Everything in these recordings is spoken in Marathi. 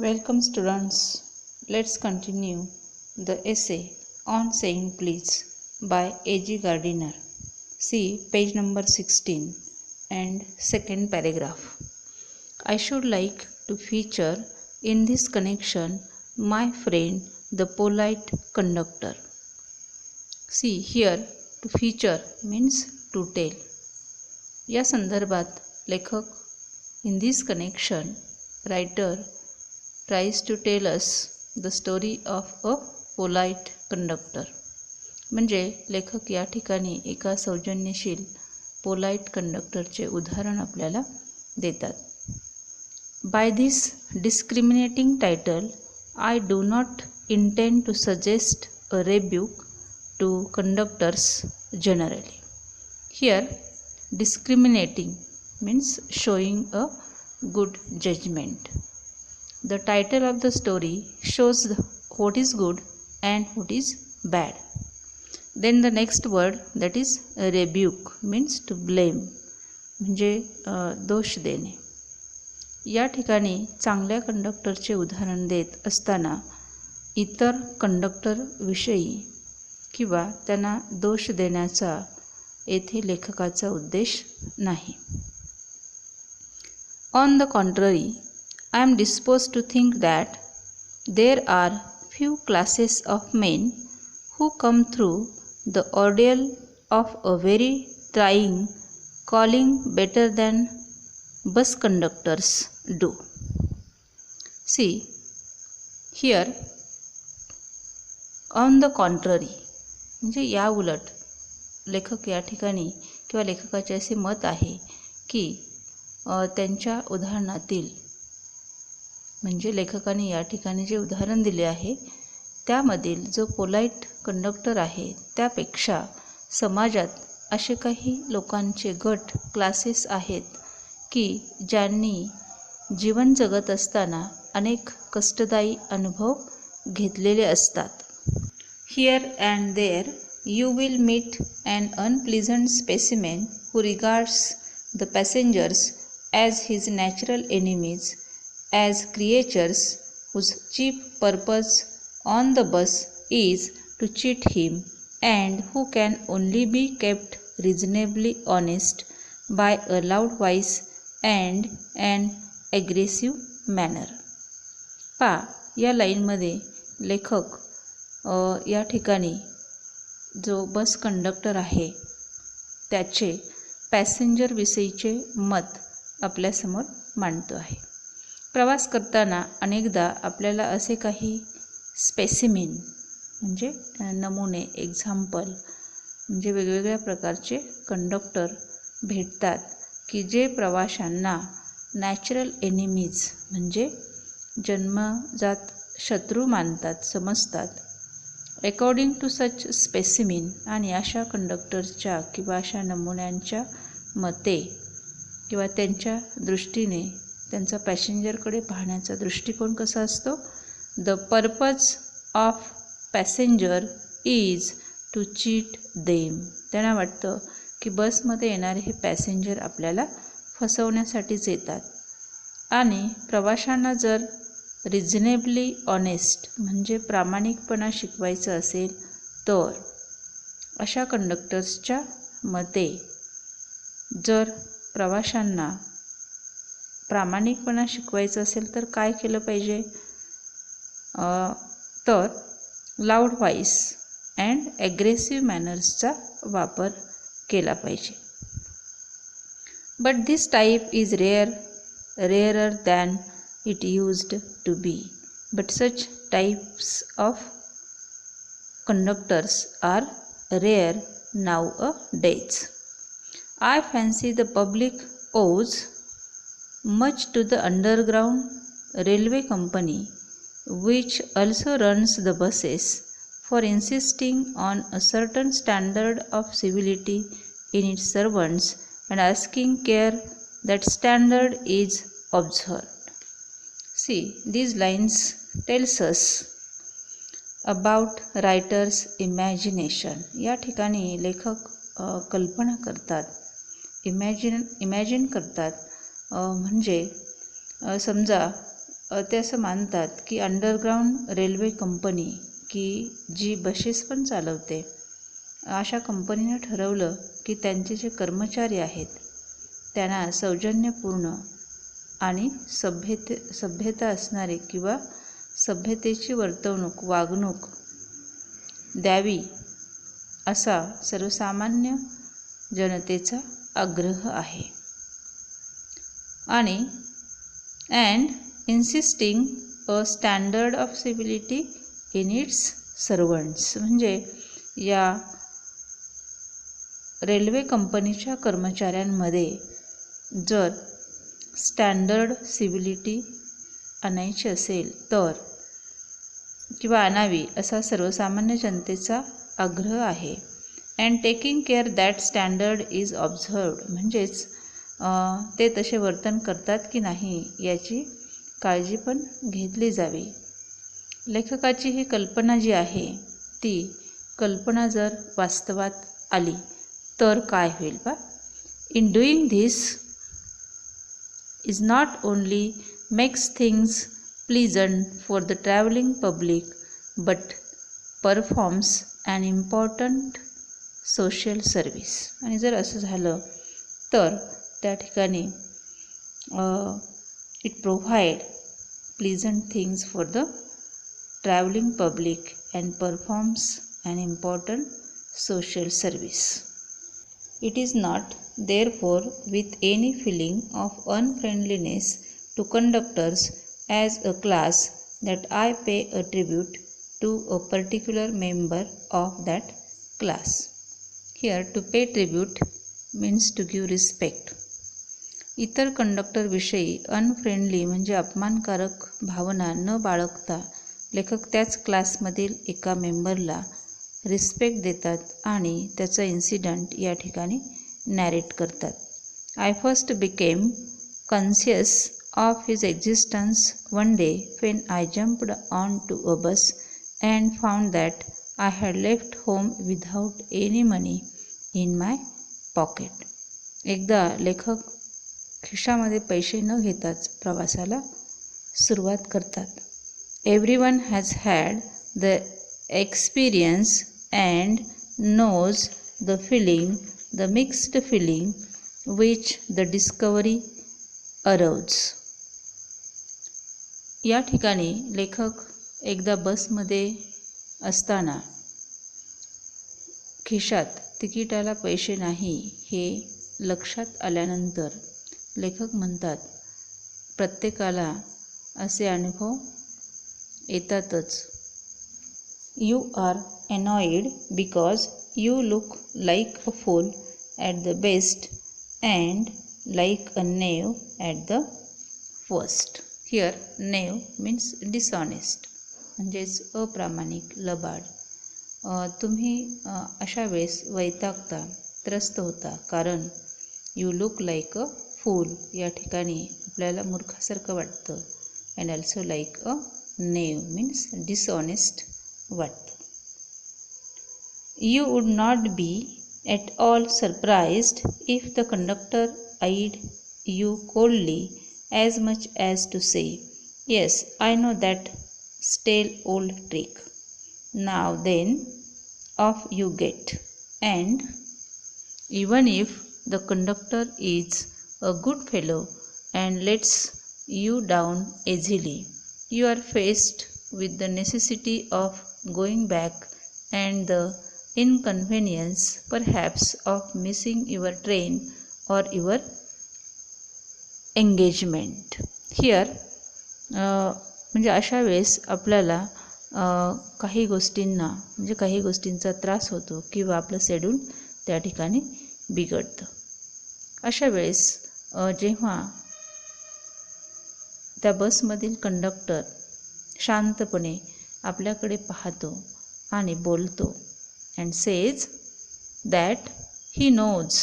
Welcome students. Let's continue the essay on saying please by A.G. Gardiner. See page number 16 and second paragraph. I should like to feature in this connection my friend the polite conductor. See here to feature means to tell. या संदर्भात लेखक in this connection writer tries to tell us the story of a polite conductor. म्हणजे लेखक या ठिकाणी एका सौजन्यशील पोलाइट कंडक्टरचे उदाहरण आपल्याला देतात. By this discriminating title, I do not intend to suggest a rebuke to conductors generally. Here, discriminating means showing a good judgment. The title of the story shows what is good and what is bad. Then the next word, that is rebuke, means to blame, म्हणजे दोष देणे. या ठिकाणी चांगल्या कंडक्टरचे उदाहरण देत असताना इतर कंडक्टर विषयी किंवा त्यांना दोष देण्याचा येथे लेखकाचा उद्देश नाही. On the contrary, I am disposed to think that there are few classes of men who come through the ordeal of a very trying calling better than bus conductors do. See, here, on the contrary, म्हणजे या उलट लेखक या ठिकाणी किंवा लेखकाचे असे मत आहे की त्यांच्या उदाहरणातील म्हणजे लेखकाने या ठिकाणी जे उदाहरण दिले आहे त्यामधील जो पोलाइट कंडक्टर आहे त्यापेक्षा समाजात असे काही लोकांचे गट क्लासेस आहेत की ज्यांनी जीवन जगत असताना अनेक कष्टदायी अनुभव घेतलेले असतात. Here and there you will meet an unpleasant specimen who regards the passengers as his natural enemies, as creatures whose chief purpose on the bus is to cheat him, and who can only be kept reasonably honest by a loud voice and an aggressive manner. या लाईनमध्ये लेखक या ठिकाणी जो बस कंडक्टर आहे त्याचे पॅसेंजरविषयीचे मत आपल्यासमोर मांडतो आहे. प्रवास करताना अनेकदा आपल्याला असे काही स्पेसिमिन म्हणजे नमुने एक्झाम्पल म्हणजे वेगवेगळ्या प्रकारचे कंडक्टर भेटतात की जे प्रवाशांना नॅचरल एनिमीज म्हणजे जन्मजात शत्रू मानतात समजतात. अकॉर्डिंग टू सच स्पेसिमिन आणि अशा कंडक्टरच्या किंवा अशा नमुन्यांच्या मते किंवा त्यांच्या दृष्टीने त्यांचा पॅसेंजरकडे पाहण्याचा दृष्टिकोन कसा असतो. The purpose of passenger is to cheat them. त्यांना वाटतं की बसमध्ये येणारे हे पॅसेंजर आपल्याला फसवण्यासाठीच येतात आणि प्रवाशांना जर रिझनेबली ऑनेस्ट म्हणजे प्रामाणिकपणा शिकवायचं असेल तर अशा कंडक्टर्सच्या मते जर प्रवाशांना प्रामाणिकपणा शिकवायचं असेल तर काय केलं पाहिजे तर लाऊड व्हॉइस अँड ॲग्रेसिव्ह मॅनर्सचा वापर केला पाहिजे. But this type is rarer than it used to be, but such types of conductors are rare nowadays. I fancy the public owes much to the underground railway company, which also runs the buses, for insisting on a certain standard of civility in its servants and asking care that standard is observed. See, these lines tells us about writer's imagination. या ठिकाणी लेखक कल्पना करतात, इमॅजिन करतात. म्हणजे समजा ते असं मानतात की अंडरग्राऊंड रेल्वे कंपनी की जी बसेस पण चालवते, अशा कंपनीनं ठरवलं की त्यांचे जे कर्मचारी आहेत त्यांना सौजन्यपूर्ण आणि सभ्यता असणारी किंवा सभ्यतेची वागणूक द्यावी असा सर्वसामान्य जनतेचा आग्रह आहे. आणि and insisting a standard of civility in its servants, म्हणजे या रेल्वे कंपनीच्या कर्मचाऱ्यांमध्ये जर स्टँडर्ड सिव्हिलिटी आणायची असेल तर किंवा आणावी असा सर्वसामान्य जनतेचा आग्रह आहे. And taking care that standard is observed, म्हणजेच ते तसे वर्तन करतात की नाही याची काळजी पण घेतली जावी. लेखकाची ही कल्पना जी आहे ती कल्पना जर वास्तवात आली तर काय होईल बा. In doing this is not only makes things pleasant for the travelling public but performs an important social service. आणि जर असं झालं तर त्या ठिकाणी it provide pleasant things for the travelling public and performs an important social service. It is not, therefore, with any feeling of unfriendliness to conductors as a class that I pay a tribute to a particular member of that class. Here, to pay tribute means to give respect. इतर कंडक्टरविषयी अनफ्रेंडली म्हणजे अपमानकारक भावना न बाळगता लेखक त्याच क्लासमधील एका मेंबरला रिस्पेक्ट देतात आणि त्याचा इन्सिडंट या ठिकाणी नॅरेट करतात. I first became conscious of his existence one day when I jumped on to a bus and found that I had left home without any money in my pocket. एकदा लेखक खिशामध्ये पैसे न घेताच प्रवासाला सुरुवात करतात. Everyone has had the experience and knows the mixed feeling which the discovery arouses. या ठिकाणी लेखक एकदा बसमध्ये असताना खिशात तिकिटाला पैसे नाही हे लक्षात आल्यानंतर लेखक म्हणतात प्रत्येकाला असे अनुभव येतातच. You are annoyed because you look like a fool at the best and like a knave at the worst. Here knave means dishonest, म्हणजेच अप्रामाणिक, लबाड. तुम्ही अशा वेळेस वैतागता, त्रस्त होता, कारण यू लुक लाईक अ फूल, या ठिकाणी आपल्याला मूर्खासारखं वाटतं. And also like a naive means dishonest वाटतं. You would not be at all surprised if the conductor eyed you coldly as much as to say, "Yes, I know that stale old trick. Now then, off you get." And even if the conductor is a good fellow and lets you down easily, you are faced with the necessity of going back and the inconvenience perhaps of missing your train or your engagement. Here म्हणजे अशा वेळेस आपल्याला काही गोष्टींचा त्रास होतो किंवा आपलं शेड्यूल त्या ठिकाणी बिघडतं. अशा वेळेस जेव्हा त्या बसमधील कंडक्टर शांतपणे आपल्याकडे पाहतो आणि बोलतो and says that he knows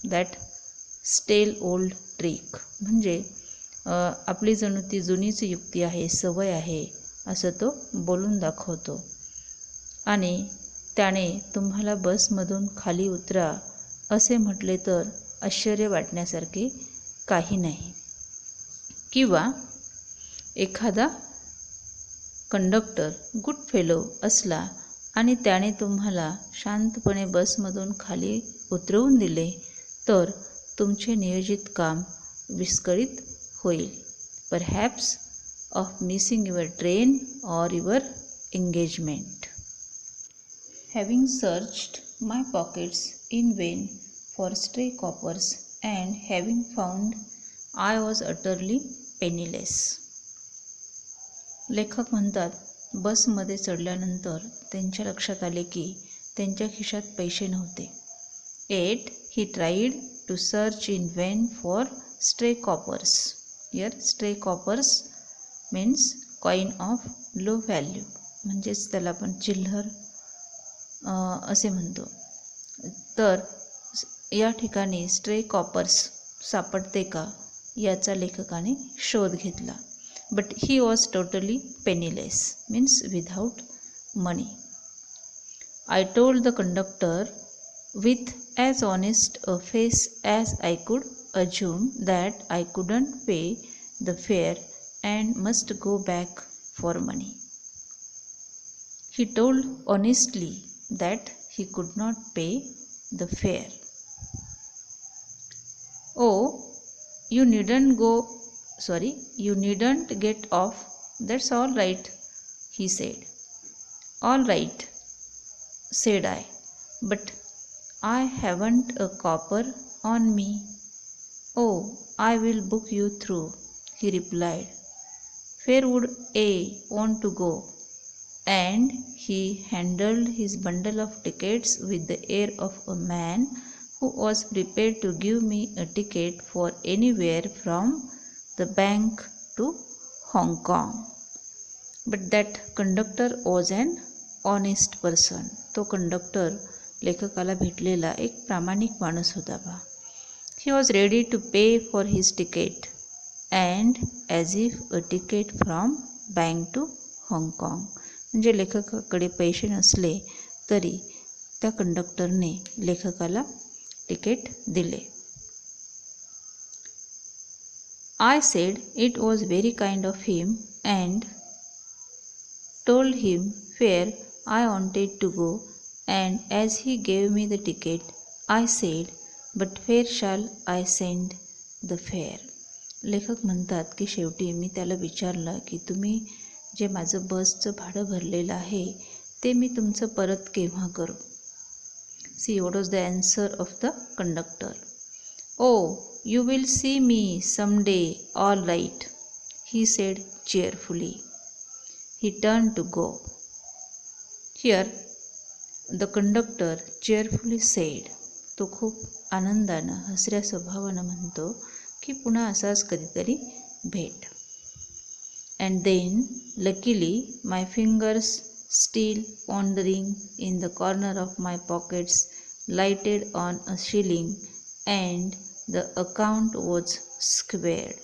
that stale old trick, म्हणजे आपली जणू ती जुनीच युक्ती आहे, सवय आहे असं तो बोलून दाखवतो. आणि त्याने तुम्हाला बसमधून खाली उतरा असे म्हटले तर आश्चर्य वाटण्यासारखे काही नाही. किंवा एखादा कंडक्टर गुड फेलो असला आणि त्याने तुम्हाला शांतपणे बसमधून खाली उतरवून दिले तर तुमचे नियोजित काम विस्कळीत होईल. Perhaps of missing your train or your engagement. Having searched my pockets in vain for stray coppers and having found I was utterly penniless. लेखक म्हणतात, बसमध्ये चढल्यानंतर त्यांच्या लक्षात आले की त्यांच्या खिशात पैसे नव्हते. Yet he tried to search in vain for stray coppers. Here stray coppers means coin of low value, म्हणजेच त्याला आपण चिल्लर असे म्हणतो. तर या ठिकाणी स्ट्रे कॉपर्स सापडते का याचा लेखकाने शोध घेतला. But he was totally penniless means without money. I told the conductor with as honest a face as I could assume that I couldn't pay the fare and must go back for money. He told honestly that he could not pay the fare. Oh, you needn't get off. That's all right, he said. All right, said I, but I haven't a copper on me. Oh, I will book you through, he replied. Where would I want to go? And he handled his bundle of tickets with the air of a man who was prepared to give me a ticket for anywhere from the bank to Hong Kong. But that conductor was an honest person. तो कंडक्टर लेखकाला भेटलेला एक प्रामाणिक माणूस होता बा. He was ready to pay for his ticket and as if a ticket from bank to Hong Kong. म्हणजे लेखकाकडे पैसे नसले तरी त्या कंडक्टरने लेखकाला तिकीट दिले. I said it was very kind of him and told him where I wanted to go. And as he gave me the ticket, I said, but where shall I send the fare? लेखक म्हणतात की शेवटी मी त्याला विचारलं की तुम्ही जे माझं बसचं भाडं भरलेलं आहे ते मी तुमचं परत केव्हा करू. See what was the answer of the conductor. Oh, you will see me someday, all right, he said cheerfully. He turned to go. Here the conductor cheerfully said. तो खूप आनंदानं हसऱ्या स्वभावानं म्हणतो की पुन्हा असाच कधीतरी भेट. And then luckily my fingers still wandering in the corner of my pockets lighted on a shilling and the account was squared.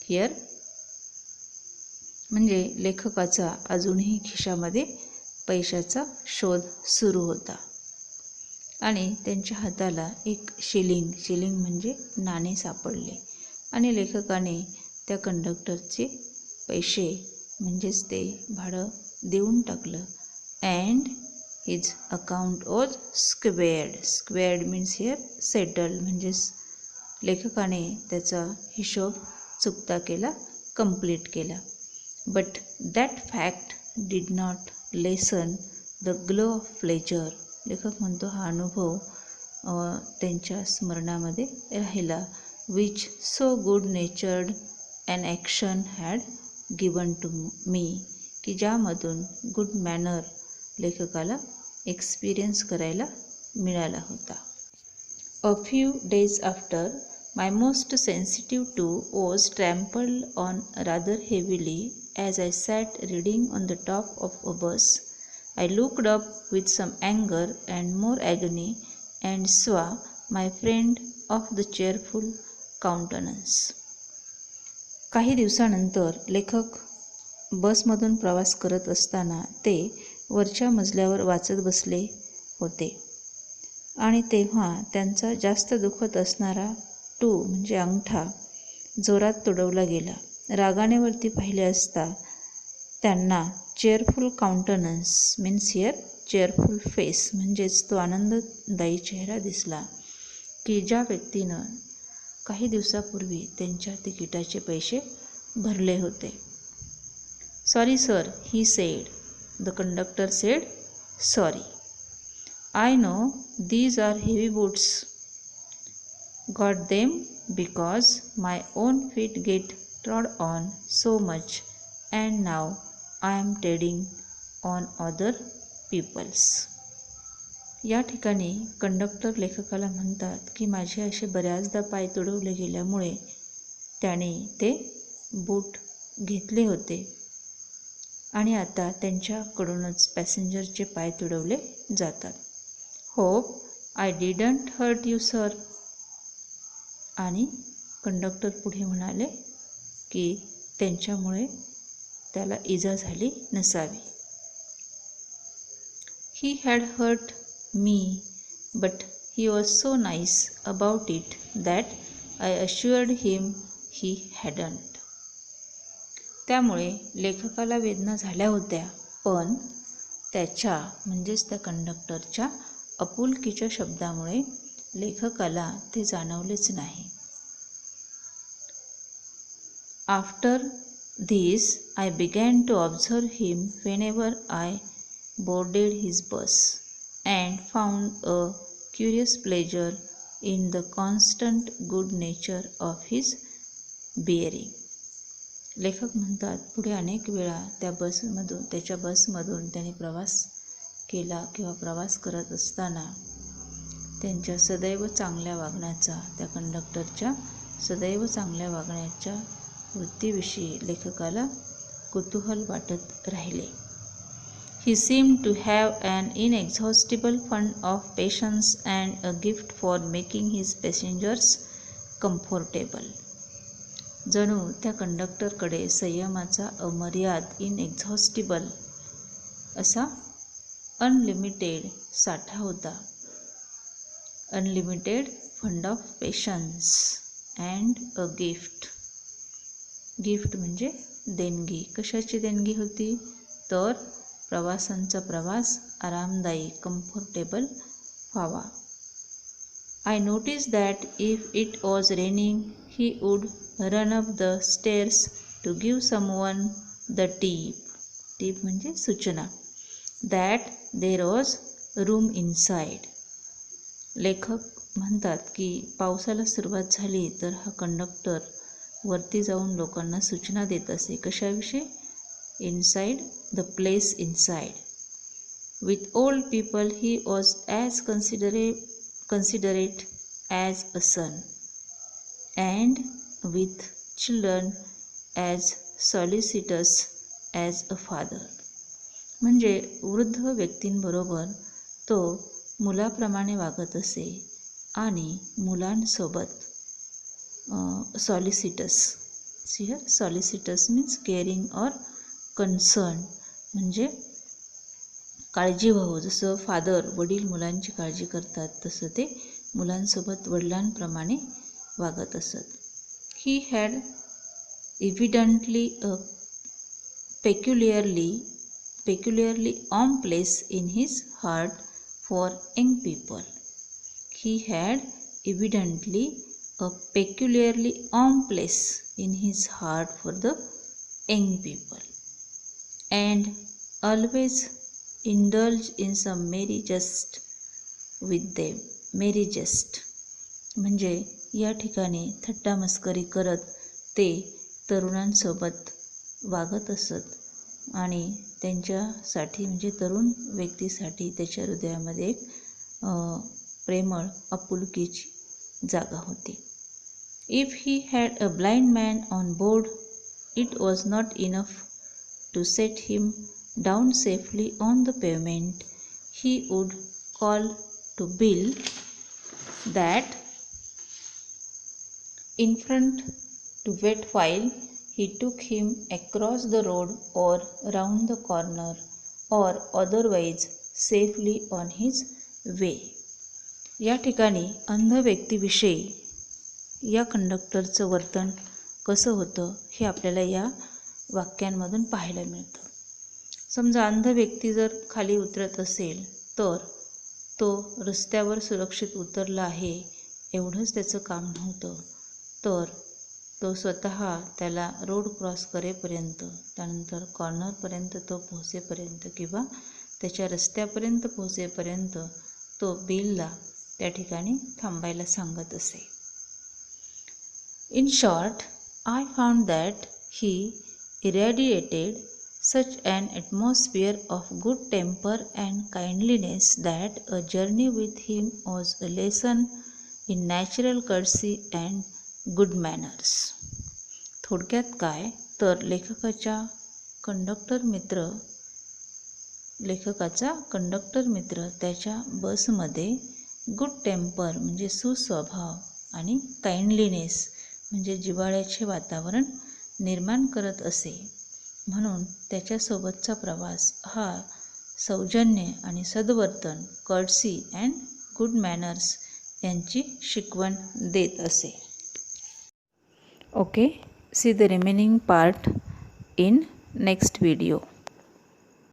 Here म्हणजे लेखकाचा अजूनही खिशामध्ये पैशाचा शोध सुरू होता आणि त्यांच्या हाताला एक शिलिंग म्हणजे नाणे सापडले आणि लेखकाने त्या कंडक्टरचे पैसे म्हणजेच ते भाडं देऊन टाकलं. And his account was squared means here settled म्हणजेच लेखकाने त्याचा हिशोब चुकता केला, कंप्लीट केला. But that fact did not lessen the glow of pleasure. लेखक म्हणतो हा अनुभव त्यांच्या स्मरणामध्ये राहिला. Which so good natured and action had given to me, की ज्यामधून गुड मॅनर लेखकाला एक्सपिरियन्स करायला मिळाला होता. A few days after my most sensitive toe was trampled on rather heavily as I sat reading on the top of a bus. I looked up with some anger and more agony and saw my friend of the cheerful countenance. काही दिवसानंतर लेखक बसमधून प्रवास करत असताना ते वरच्या मजल्यावर वाचत बसले होते आणि तेव्हा त्यांचा जास्त दुखत असणारा टू म्हणजे अंगठा जोरात तुडवला गेला रागाने वरती पाहिले असता त्यांना cheerful countenance means here cheerful face म्हणजेच तो आनंददायी चेहरा दिसला की ज्या व्यक्तीनं काही दिवसापूर्वी त्यांच्या तिकिटाचे पैसे भरले होते. Sorry sir, he said. The conductor sed, sorry. I know these are heavy boots. Got them because my own feet get trod on so much and now I am treading on other people's. या ठिकाणी कंडक्टर लेखकाला म्हणतात की माझे असे बऱ्याचदा पाय तुडवले गेल्यामुळे त्याने ते बूट घेतले होते आणि आता त्यांच्याकडूनच पॅसेंजरचे पाय तुडवले जातात. Hope I didn't hurt you sir. आणि कंडक्टर पुढे म्हणाले की त्यांच्यामुळे त्याला इजा झाली नसावी. He had hurt me but he was so nice about it that I assured him he hadn't. त्यामुळे लेखकाला वेदना झाल्या होत्या, पण त्याच्या म्हणजेच त्या कंडक्टरच्या आपुलकीच्या शब्दामुळे लेखकाला ते जाणवलेच नाही. After this I began to observe him whenever I boarded his bus and found a curious pleasure in the constant good nature of his bearing. लेखक म्हणतात पुढे अनेक वेळा त्याच्या बसमधून त्याने प्रवास केला किंवा प्रवास करत असताना त्यांच्या सदैव चांगल्या वागण्याचा, त्या कंडक्टरच्या सदैव चांगल्या वागण्याच्या वृत्तीविषयी लेखकाला कुतूहल वाटत राहिले. ही seemed to have an inexhaustible fund of patience and a gift for making his passengers comfortable. जणू त्या कंडक्टरकडे संयमाचा अमर्याद इनएक्झॉस्टिबल असा अनलिमिटेड साठा होता. Unlimited fund of patience and a gift. Gift म्हणजे देणगी. कशाची देणगी होती? तर प्रवासांचा प्रवास आरामदायी कम्फर्टेबल व्हावा. I notice that if it was raining he would run up the stairs to give someone the tip. Tip म्हणजे सूचना. That there was room inside. लेखक म्हणतात की पावसाला सुरुवात झाली तर हा कंडक्टर वरती जाऊन लोकांना सूचना देत असे. कशाविषयी? Inside the place inside. With old people he was as considerate as a son and with children as solicitous as a father. म्हणजे वृद्ध व्यक्तींबरोबर तो मुलाप्रमाणे वागत असे आणि मुलांसोबत solicitous means caring or concern म्हणजे काळजीभाऊ. जसं फादर वडील मुलांची काळजी करतात तसं ते मुलांसोबत वडिलांप्रमाणे वागत असत. He had evidently a peculiarly warm place in his heart for young people. He had evidently a peculiarly warm place in his heart for the young people, and always indulged in some merry jest with them. merry jest म्हणजे या ठिकाणी थट्टा मस्करी करत ते तरुणांसोबत वागत असत आणि त्यांच्यासाठी म्हणजे तरुण व्यक्तीसाठी त्याच्या हृदयामध्ये एक प्रेमळ आपुलकीची जागा होती. If he had a blind man on board it was not enough to set him down safely on the pavement. He would call to bill that in front to wait while he took him across the road or round the corner or otherwise safely on his way. या ठिकाणी अंध व्यक्तीविषयी या कंडक्टरचं वर्तन कसं होतं हे आपल्याला या वाक्यांमधून पाहायला मिळतं. समजा अंध व्यक्ती जर खाली उतरत असेल तर तो रस्त्यावर सुरक्षित उतरला आहे एवढंच त्याचं काम नव्हतं, तर तो स्वतः त्याला रोड क्रॉस करेपर्यंत, त्यानंतर कॉर्नरपर्यंत तो पोहोचेपर्यंत किंवा त्याच्या रस्त्यापर्यंत पोहोचेपर्यंत तो बिलला त्या ठिकाणी थांबायला सांगत असे. In short, I found that he irradiated such an atmosphere of good temper and kindliness that a journey with him was a lesson in natural courtesy and good manners. थोडक्यात काय तर लेखकाचा कंडक्टर मित्र त्याच्या बसमध्ये गुड टेम्पर म्हणजे सुस्वभाव आणि काइंडलीनेस म्हणजे जिव्हाळ्याचे वातावरण निर्माण करत असे. म्हणून त्याच्यासोबतचा प्रवास हा सौजन्य आणि सद्वर्तन, कर्टसी अँड गुड मॅनर्स यांची शिकवण देत असे. Okay, see the remaining part in next video.